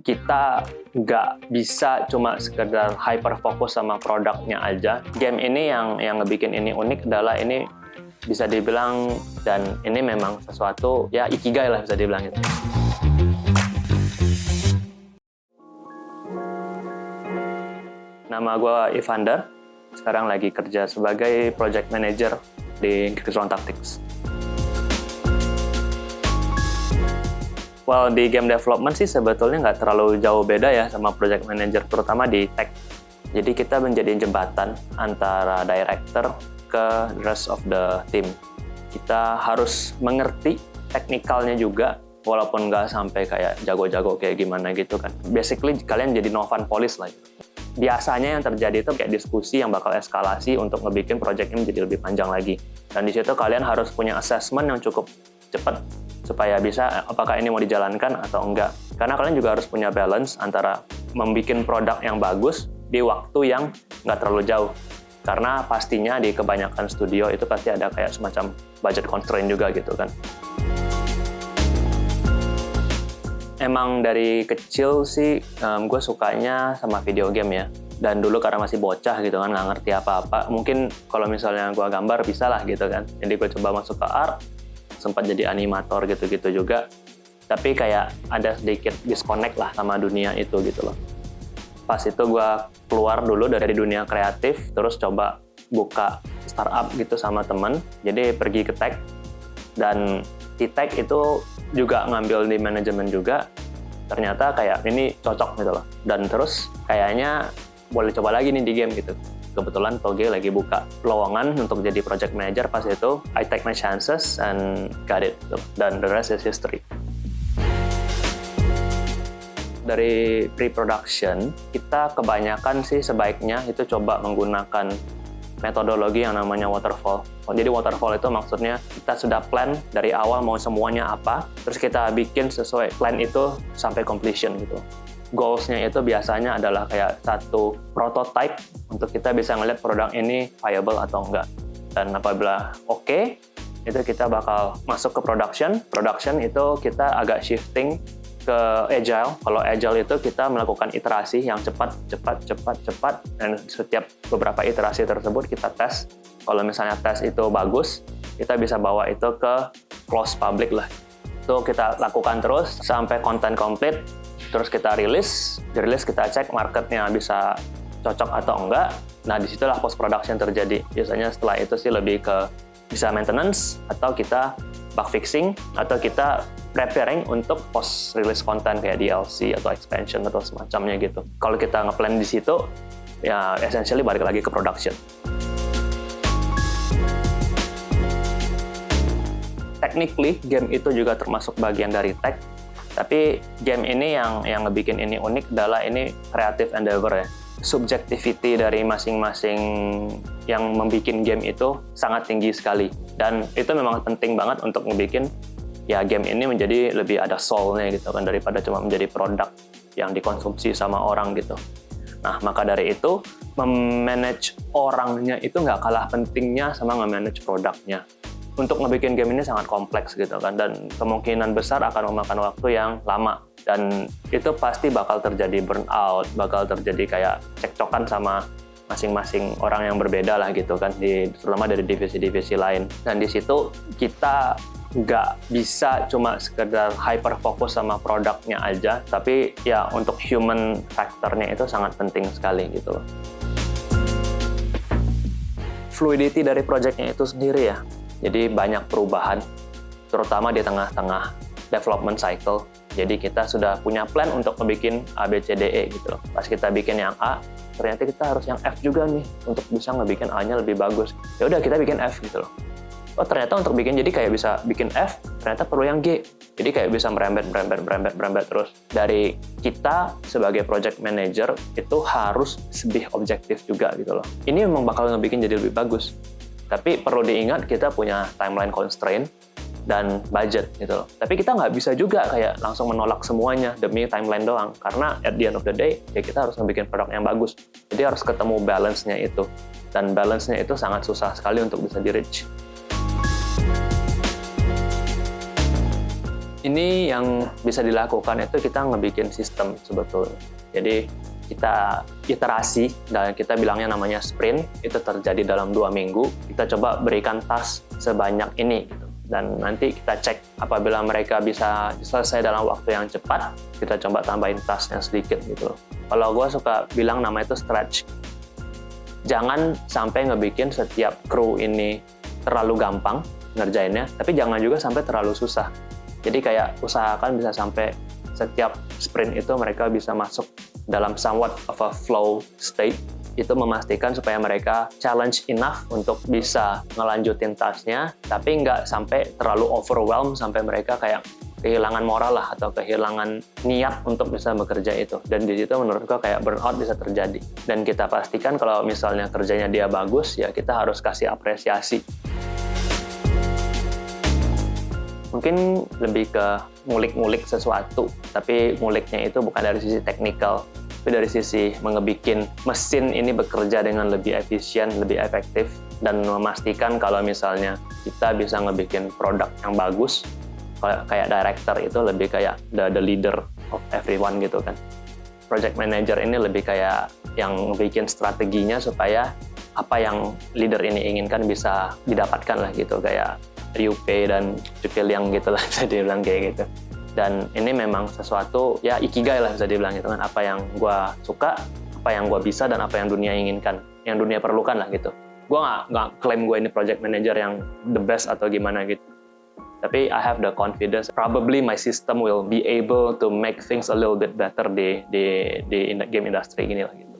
kita nggak bisa cuma sekedar hyper fokus sama produknya aja. Game ini yang ngebikin ini unik adalah ini bisa dibilang, dan ini memang sesuatu ya ikigai lah bisa dibilang gitu. Nama gue Ivander, sekarang lagi kerja sebagai project manager di Kriegsfront Tactics. Well, di game development sih sebetulnya nggak terlalu jauh beda ya sama project manager, terutama di tech. Jadi kita menjadi jembatan antara director ke the rest of the team. Kita harus mengerti teknikalnya juga, walaupun nggak sampai kayak jago-jago kayak gimana gitu kan. Basically kalian jadi novan polis lah. Biasanya yang terjadi itu kayak diskusi yang bakal eskalasi untuk ngebikin project ini jadi lebih panjang lagi. Dan di situ kalian harus punya assessment yang cukup cepat supaya bisa apakah ini mau dijalankan atau enggak. Karena kalian juga harus punya balance antara membuat produk yang bagus di waktu yang nggak terlalu jauh. Karena pastinya di kebanyakan studio itu pasti ada kayak semacam budget constraint juga gitu kan. Emang dari kecil sih gue sukanya sama video game ya. Dan dulu karena masih bocah gitu kan, nggak ngerti apa-apa. Mungkin kalau misalnya gue gambar bisa lah gitu kan. Jadi gue coba masuk ke art, sempat jadi animator gitu-gitu juga. Tapi kayak ada sedikit disconnect lah sama dunia itu gitu loh. Pas itu gue keluar dulu dari dunia kreatif, terus coba buka startup gitu sama temen. Jadi pergi ke tech, dan di tech itu juga ngambil di manajemen juga. Ternyata kayak ini cocok gitu loh. Dan terus kayaknya boleh coba lagi nih di game gitu. Kebetulan Toge lagi buka lowongan untuk jadi project manager. Pas itu I take my chances and got it gitu. Dan the rest is history. Dari pre-production, kita kebanyakan sih sebaiknya itu coba menggunakan metodologi yang namanya waterfall. Jadi waterfall itu maksudnya kita sudah plan dari awal mau semuanya apa, terus kita bikin sesuai plan itu sampai completion gitu. Goals-nya itu biasanya adalah kayak satu prototype untuk kita bisa ngeliat produk ini viable atau enggak. Dan apabila oke, itu kita bakal masuk ke production. Production itu kita agak shifting ke agile. Kalau agile itu kita melakukan iterasi yang cepat, dan setiap beberapa iterasi tersebut kita tes. Kalau misalnya tes itu bagus, kita bisa bawa itu ke close public lah. Itu kita lakukan terus sampai konten komplit, terus kita rilis. Di rilis kita cek marketnya bisa cocok atau enggak. Nah, disitulah post production terjadi. Biasanya setelah itu sih lebih ke bisa maintenance, atau kita bug fixing, atau kita preparing untuk post release konten kayak DLC atau expansion atau semacamnya gitu. Kalau kita ngeplan di situ, ya essentially balik lagi ke production. Technically, game itu juga termasuk bagian dari tech, tapi game ini yang ngebikin ini unik adalah ini creative endeavor ya. Subjectivity dari masing-masing yang membikin game itu sangat tinggi sekali, dan itu memang penting banget untuk ngebikin ya game ini menjadi lebih ada soul-nya gitu kan, daripada cuma menjadi produk yang dikonsumsi sama orang gitu. Nah, maka dari itu memanage orangnya itu nggak kalah pentingnya sama nge-manage produknya. Untuk ngebikin game ini sangat kompleks gitu kan, dan kemungkinan besar akan memakan waktu yang lama, dan itu pasti bakal terjadi burnout, bakal terjadi kayak cekcokan sama masing-masing orang yang berbeda lah gitu kan, terutama dari divisi-divisi lain. Dan di situ kita nggak bisa cuma sekedar hyper fokus sama produknya aja, tapi ya untuk human factor-nya itu sangat penting sekali gitu loh. Fluidity dari project-nya itu sendiri ya. Jadi banyak perubahan, terutama di tengah-tengah development cycle. Jadi kita sudah punya plan untuk membuat A, B, C, D, E gitu loh. Pas kita bikin yang A, ternyata kita harus yang F juga nih untuk bisa ngebikin A-nya lebih bagus. Ya udah kita bikin F gitu loh. Oh ternyata untuk bikin jadi kayak bisa bikin F, ternyata perlu yang G. Jadi kayak bisa merembet terus. Dari kita sebagai project manager itu harus lebih objektif juga gitu loh. Ini memang bakal ngebikin jadi lebih bagus. Tapi perlu diingat kita punya timeline constraint dan budget gitu loh. Tapi kita nggak bisa juga kayak langsung menolak semuanya demi timeline doang. Karena at the end of the day, ya kita harus ngebikin produk yang bagus. Jadi harus ketemu balance-nya itu. Dan balance-nya itu sangat susah sekali untuk bisa di-reach. Ini yang bisa dilakukan itu kita ngebikin sistem sebetulnya. Jadi kita iterasi, dan kita bilangnya namanya sprint, itu terjadi dalam 2 minggu. Kita coba berikan task sebanyak ini gitu. Dan nanti kita cek apabila mereka bisa selesai dalam waktu yang cepat, kita coba tambahin tasknya sedikit gitu. Kalau gue suka bilang nama itu stretch. Jangan sampai ngebikin setiap kru ini terlalu gampang ngerjainnya, tapi jangan juga sampai terlalu susah. Jadi kayak usahakan bisa sampai setiap sprint itu mereka bisa masuk dalam somewhat of a flow state. Itu memastikan supaya mereka challenge enough untuk bisa ngelanjutin tasknya, tapi nggak sampai terlalu overwhelmed sampai mereka kayak kehilangan moral lah atau kehilangan niat untuk bisa bekerja itu. Dan di situ menurut gue kayak burnout bisa terjadi. Dan kita pastikan kalau misalnya kerjanya dia bagus, ya kita harus kasih apresiasi. Mungkin lebih ke ngulik-ngulik sesuatu, tapi nguliknya itu bukan dari sisi teknikal, tapi dari sisi mengebikin mesin ini bekerja dengan lebih efisien, lebih efektif, dan memastikan kalau misalnya kita bisa ngebikin produk yang bagus. Kayak director itu lebih kayak the leader of everyone gitu kan. Project manager ini lebih kayak yang bikin strateginya supaya apa yang leader ini inginkan bisa didapatkan lah gitu, kayak UP dan Cukiliang gitu lah bisa dibilang kayak gitu. Dan ini memang sesuatu ya ikigai lah bisa dibilang gitu kan, apa yang gue suka, apa yang gue bisa, dan apa yang dunia inginkan, yang dunia perlukan lah gitu. Gue nggak klaim gue ini project manager yang the best atau gimana gitu, tapi I have the confidence probably my system will be able to make things a little bit better di game industry gini lah gitu.